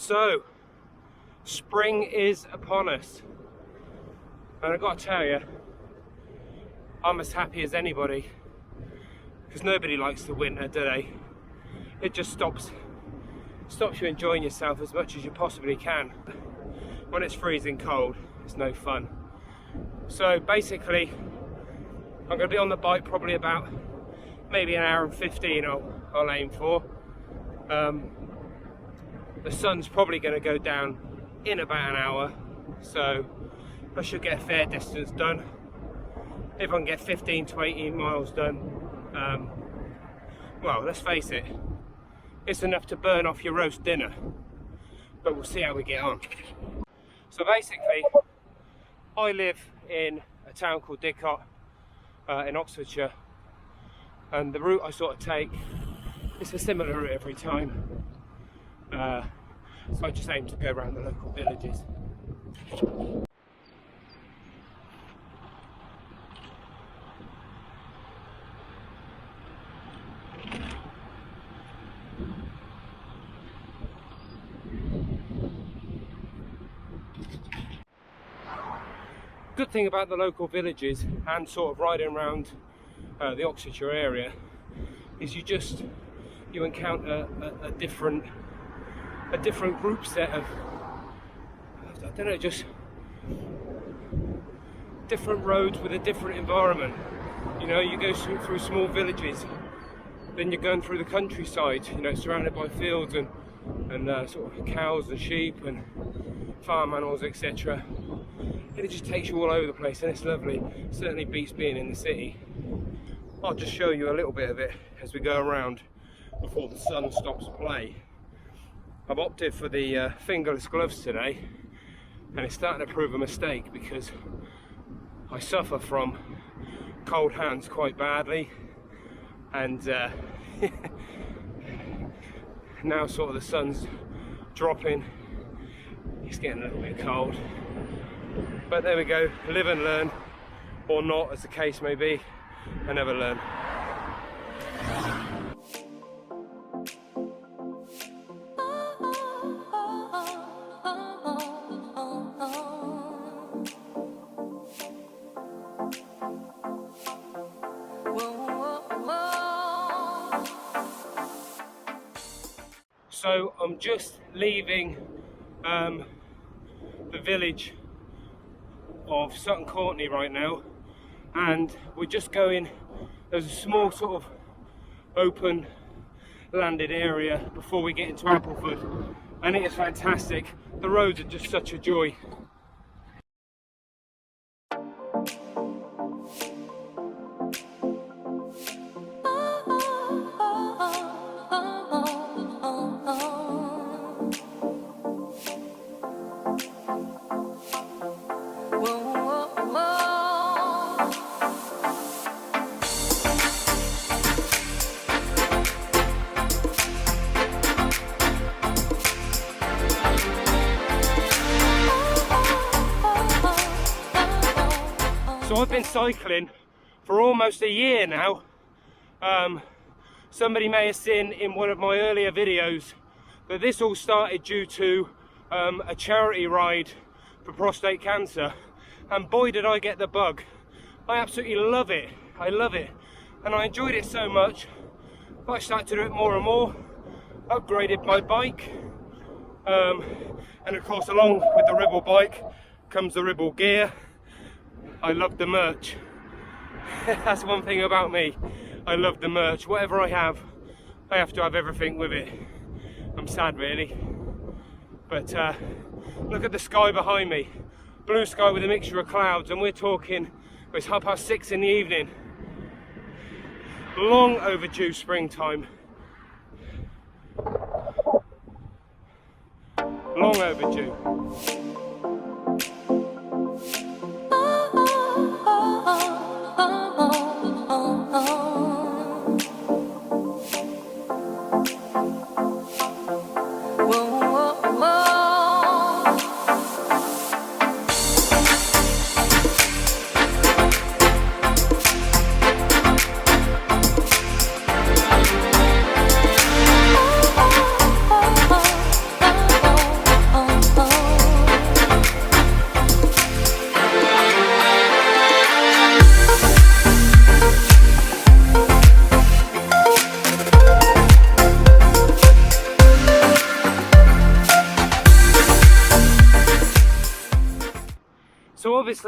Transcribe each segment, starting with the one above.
So, spring is upon us. And I've got to tell you, I'm as happy as anybody. Because nobody likes the winter, do they? It just stops you enjoying yourself as much as you possibly can. When it's freezing cold, it's no fun. So basically, I'm going to be on the bike probably about maybe an hour and 15 I'll aim for. The sun's probably going to go down in about an hour, so I should get a fair distance done. If I can get 15 to 18 miles done, well, let's face it, it's enough to burn off your roast dinner, but we'll see how we get on. So basically, I live in a town called Didcot in Oxfordshire, and the route I sort of take, it's a similar route every time. So I just aim to go around the local villages. Good thing about the local villages and sort of riding around the Oxfordshire area is you encounter a different group set of, I don't know, just different roads with a different environment. You know, you go through small villages, then you're going through the countryside, you know, surrounded by fields and sort of cows and sheep and farm animals, etc. And it just takes you all over the place, and it's lovely. It certainly beats being in the city. I'll just show you a little bit of it as we go around before the sun stops play. I've opted for the fingerless gloves today, and it's starting to prove a mistake because I suffer from cold hands quite badly, and now sort of the sun's dropping, it's getting a little bit cold. But there we go, live and learn, or not, as the case may be. I never learn. So I'm just leaving the village of Sutton Courtenay right now, and we're just going, there's a small sort of open landed area before we get into Appleford, and it is fantastic. The roads are just such a joy. So I've been cycling for almost a year now. Somebody may have seen in one of my earlier videos that this all started due to a charity ride for prostate cancer, and boy did I get the bug. I absolutely love it. I love it, and I enjoyed it so much I started to do it more and more, upgraded my bike, and of course along with the Ribble bike comes the Ribble gear. I love the merch. That's one thing about me. I love the merch. Whatever I have to have everything with it. I'm sad really. But look at the sky behind me. Blue sky with a mixture of clouds, and we're talking, it's 6:30 in the evening. Long overdue springtime. Long overdue.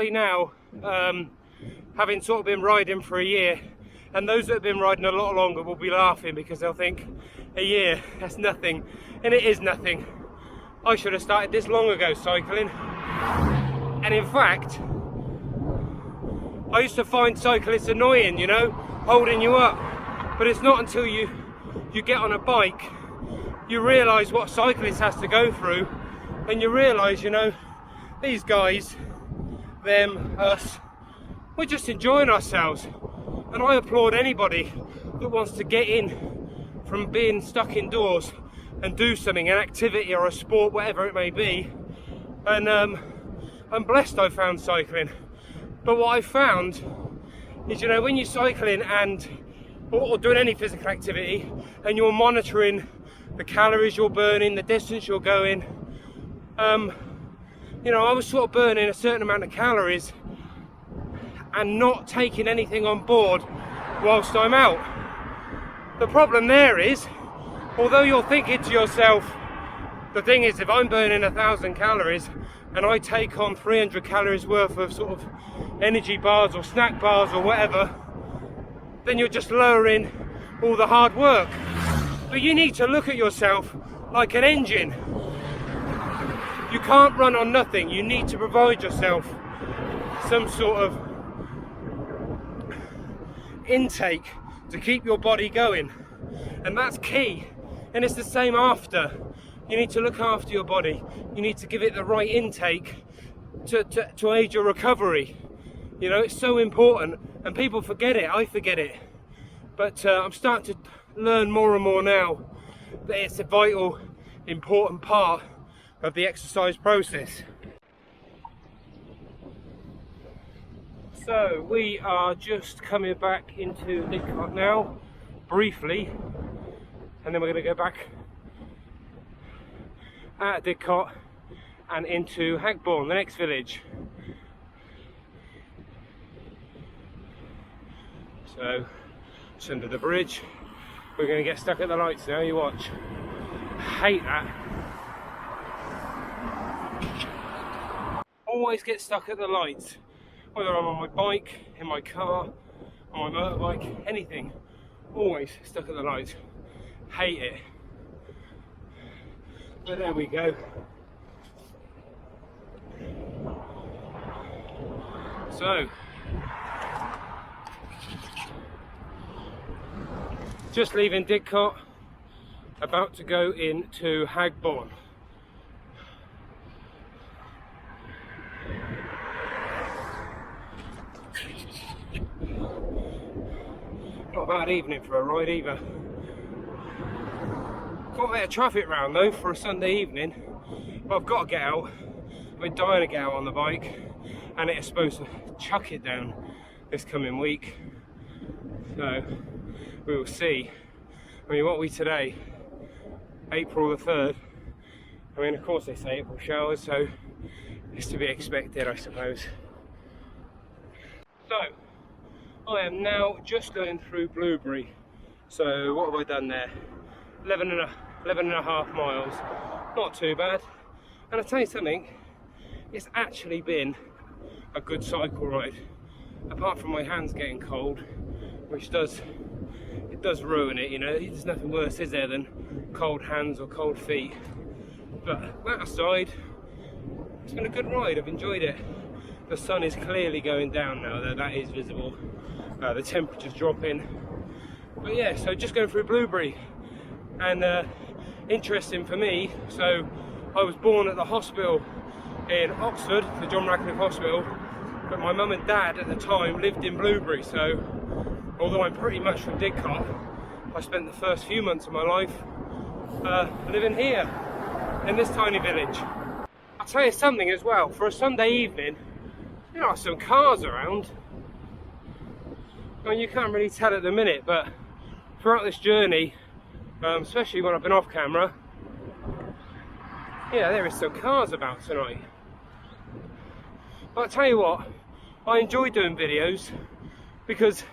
honestly now, having sort of been riding for a year, and those that have been riding a lot longer will be laughing because they'll think, a year, that's nothing. And it is nothing. I should have started this long ago cycling. And in fact, I used to find cyclists annoying, you know, holding you up. But it's not until you get on a bike, you realise what a cyclist has to go through, and you realise, you know, these guys, them, us, we're just enjoying ourselves. And I applaud anybody that wants to get in from being stuck indoors and do something, an activity or a sport, whatever it may be. And I'm blessed I found cycling. But what I found is, you know, when you're cycling and or doing any physical activity and you're monitoring the calories you're burning, the distance you're going, you know, I was sort of burning a certain amount of calories and not taking anything on board whilst I'm out. The problem there is, although you're thinking to yourself, the thing is, if I'm burning 1,000 calories and I take on 300 calories worth of sort of energy bars or snack bars or whatever, then you're just lowering all the hard work. But you need to look at yourself like an engine. You can't run on nothing. You need to provide yourself some sort of intake to keep your body going, and that's key. And it's the same after. You need to look after your body. You need to give it the right intake to aid your recovery. You know, it's so important, and people forget it. I forget it, but I'm starting to learn more and more now that it's a vital, important part of the exercise process. So we are just coming back into Didcot now, briefly, and then we're going to go back out of Didcot and into Hagbourne, the next village. So it's under the bridge. We're going to get stuck at the lights now, you watch. Hate that. Always get stuck at the lights, whether I'm on my bike, in my car, on my motorbike, anything. Always stuck at the lights. Hate it. But there we go. So, just leaving Didcot, about to go into Hagbourne. Not a bad evening for a ride either. Got a bit of traffic round though for a Sunday evening, but I've got to get out. I've been dying to get out on the bike, and it is supposed to chuck it down this coming week. So we will see. I mean, what are we today? April the 3rd. I mean, of course they say April showers, so it's to be expected, I suppose. So, I am now just going through Blueberry. So what have I done there? 11 and a half miles. Not too bad. And I'll tell you something, it's actually been a good cycle ride. Apart from my hands getting cold, which does ruin it, you know. There's nothing worse, is there, than cold hands or cold feet. But that aside, it's been a good ride. I've enjoyed it. The sun is clearly going down now, though. That is visible. The temperature's dropping. But yeah, so just going through Blueberry. And interesting for me, so I was born at the hospital in Oxford, the John Radcliffe Hospital, but my mum and dad at the time lived in Blueberry. So although I'm pretty much from Didcot, I spent the first few months of my life living here in this tiny village. I'll tell you something as well, for a Sunday evening, there are some cars around. I mean, you can't really tell at the minute, but throughout this journey, especially when I've been off camera, yeah, there is some cars about tonight. But I'll tell you what, I enjoy doing videos because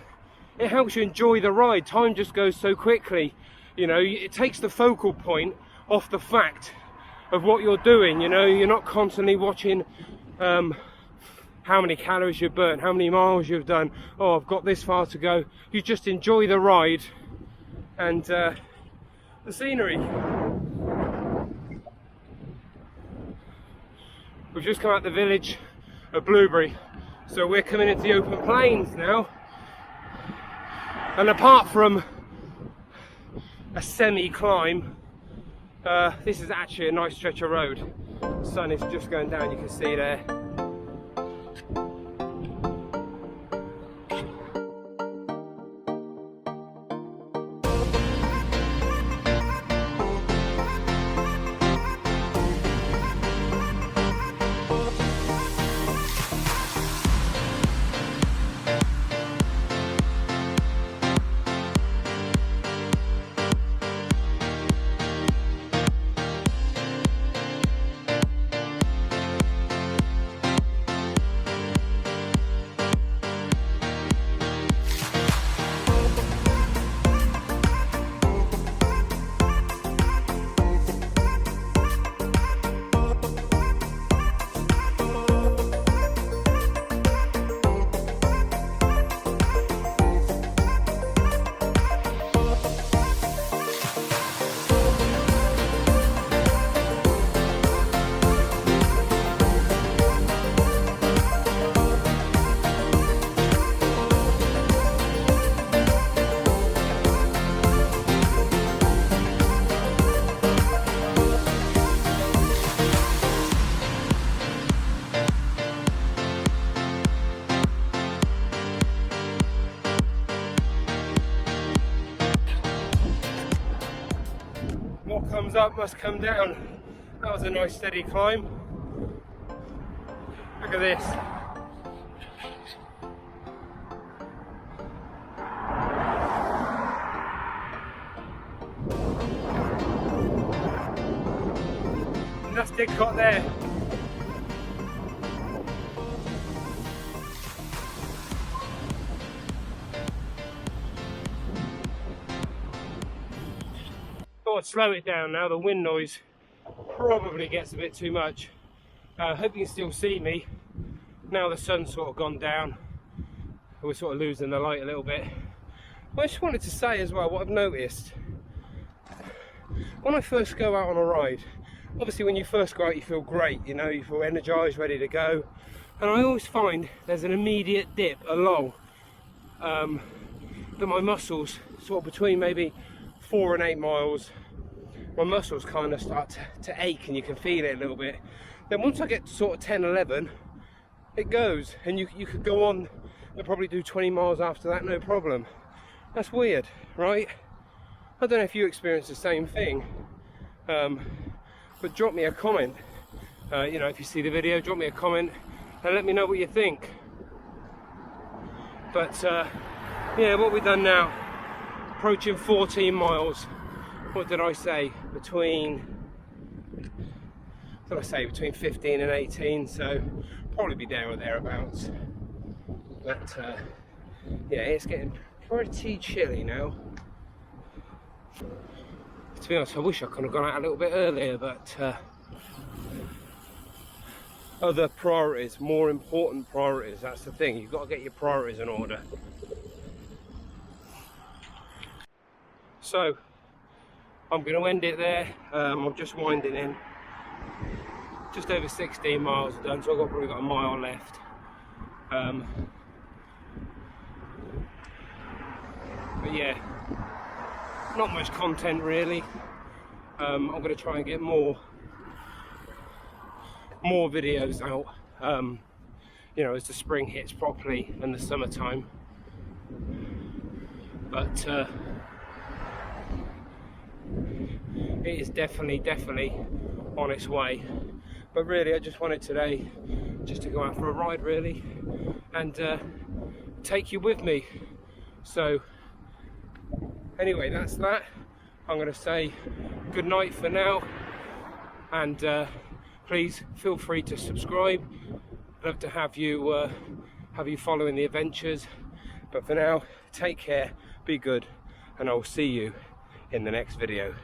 it helps you enjoy the ride. Time just goes so quickly, you know. It takes the focal point off the fact of what you're doing, you know. You're not constantly watching how how many calories you've burnt, how many miles you've done. Oh, I've got this far to go. You just enjoy the ride and the scenery. We've just come out the village of Blueberry, so we're coming into the open plains now. And apart from a semi-climb, this is actually a nice stretch of road. The sun is just going down, you can see there. What comes up must come down. That was a nice steady climb. Look at this. And that's Didcot there. I'd slow it down now, the wind noise probably gets a bit too much. I hope you can still see me. Now the sun's sort of gone down, we're sort of losing the light a little bit. I just wanted to say as well what I've noticed. When I first go out on a ride, obviously when you first go out you feel great, you know, you feel energised, ready to go. And I always find there's an immediate dip along that my muscles, sort of between maybe 4 and 8 miles, my muscles kind of start to ache and you can feel it a little bit. Then once I get to sort of 10, 11, it goes, and you could go on and probably do 20 miles after that, no problem. That's weird, right? I don't know if you experience the same thing, but drop me a comment. You know, if you see the video, drop me a comment and let me know what you think. But yeah, what we've done now, approaching 14 miles. What did I say? Between 15 and 18, so probably be there or thereabouts. But yeah, it's getting pretty chilly now. To be honest, I wish I could have gone out a little bit earlier, but other priorities, more important priorities, that's the thing. You've got to get your priorities in order. So I'm going to end it there. I'm just winding in. Just over 16 miles done, so I've probably got a mile left. But yeah, not much content really. I'm going to try and get more videos out. You know, as the spring hits properly and the summertime. But it is definitely on its way. But really I just wanted today just to go out for a ride really and take you with me. So anyway, that's that. I'm going to say good night for now, and please feel free to subscribe. I'd love to have you following the adventures, but for now, take care, be good, and I'll see you in the next video.